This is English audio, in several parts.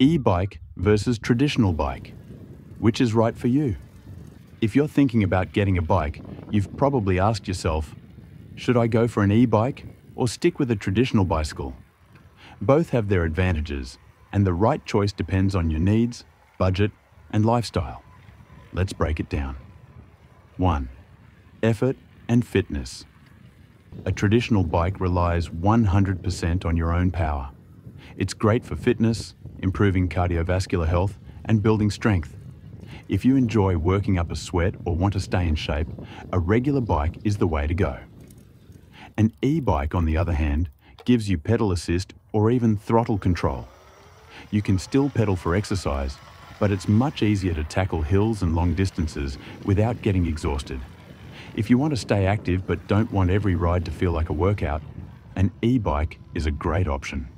E-bike versus traditional bike. Which is right for you? If you're thinking about getting a bike, you've probably asked yourself, should I go for an e-bike or stick with a traditional bicycle? Both have their advantages, and the right choice depends on your needs, budget, and lifestyle. Let's break it down. 1. Effort and fitness. A traditional bike relies 100% on your own power. It's great for fitness, improving cardiovascular health, and building strength. If you enjoy working up a sweat or want to stay in shape, a regular bike is the way to go. An e-bike, on the other hand, gives you pedal assist or even throttle control. You can still pedal for exercise, but it's much easier to tackle hills and long distances without getting exhausted. If you want to stay active but don't want every ride to feel like a workout, an e-bike is a great option.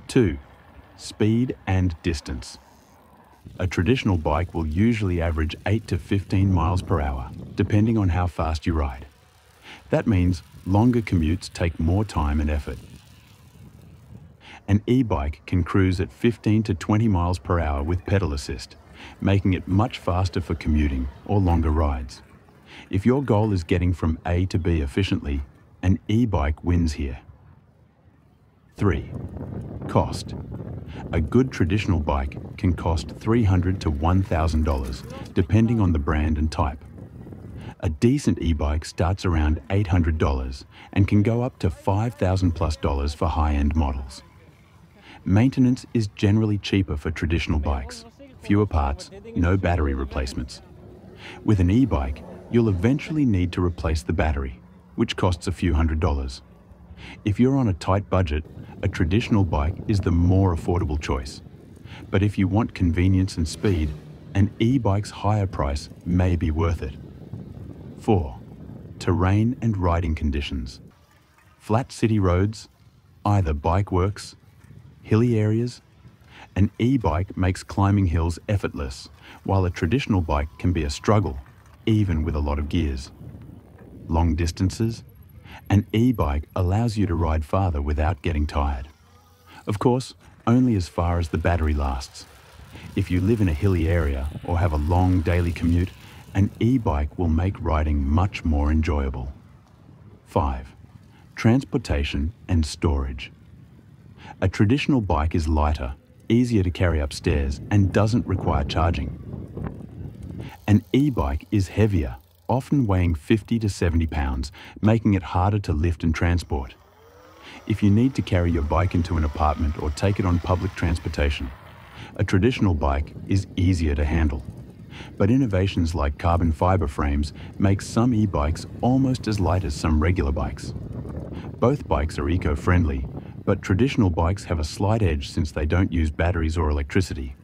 2. Speed and distance. A traditional bike will usually average 8 to 15 miles per hour, depending on how fast you ride. That means longer commutes take more time and effort. An e-bike can cruise at 15 to 20 miles per hour with pedal assist, making it much faster for commuting or longer rides. If your goal is getting from A to B efficiently, an e-bike wins here. 3. Cost. A good traditional bike can cost $300 to $1,000, depending on the brand and type. A decent e-bike starts around $800 and can go up to $5,000+ for high-end models. Maintenance is generally cheaper for traditional bikes. Fewer parts, no battery replacements. With an e-bike, you'll eventually need to replace the battery, which costs a few $100s. If you're on a tight budget, a traditional bike is the more affordable choice. But if you want convenience and speed, an e-bike's higher price may be worth it. 4. Terrain and riding conditions. Flat city roads, either bike works, hilly areas. An e-bike makes climbing hills effortless, while a traditional bike can be a struggle, even with a lot of gears. Long distances. An e-bike allows you to ride farther without getting tired. Of course, only as far as the battery lasts. If you live in a hilly area or have a long daily commute, an e-bike will make riding much more enjoyable. 5. Transportation and storage. A traditional bike is lighter, easier to carry upstairs, and doesn't require charging. An e-bike is heavier, often weighing 50 to 70 pounds, making it harder to lift and transport. If you need to carry your bike into an apartment or take it on public transportation, a traditional bike is easier to handle. But innovations like carbon fiber frames make some e-bikes almost as light as some regular bikes. Both bikes are eco-friendly, but traditional bikes have a slight edge since they don't use batteries or electricity.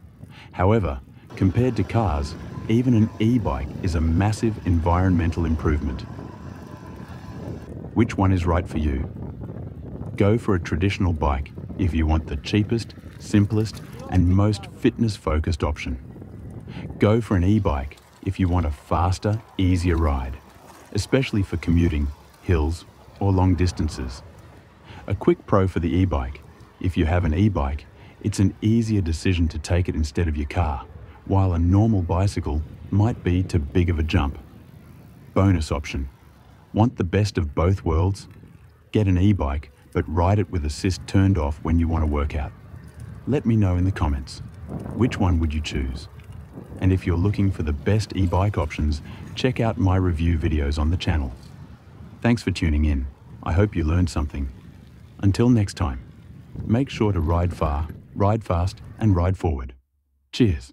However, compared to cars, even an e-bike is a massive environmental improvement. Which one is right for you? Go for a traditional bike if you want the cheapest, simplest, and most fitness-focused option. Go for an e-bike if you want a faster, easier ride, especially for commuting, hills, or long distances. A quick pro for the e-bike: if you have an e-bike, it's an easier decision to take it instead of your car, while a normal bicycle might be too big of a jump. Bonus option: want the best of both worlds? Get an e-bike, but ride it with assist turned off when you want to work out. Let me know in the comments. Which one would you choose? And if you're looking for the best e-bike options, check out my review videos on the channel. Thanks for tuning in. I hope you learned something. Until next time, make sure to ride far, ride fast, and ride forward. Cheers.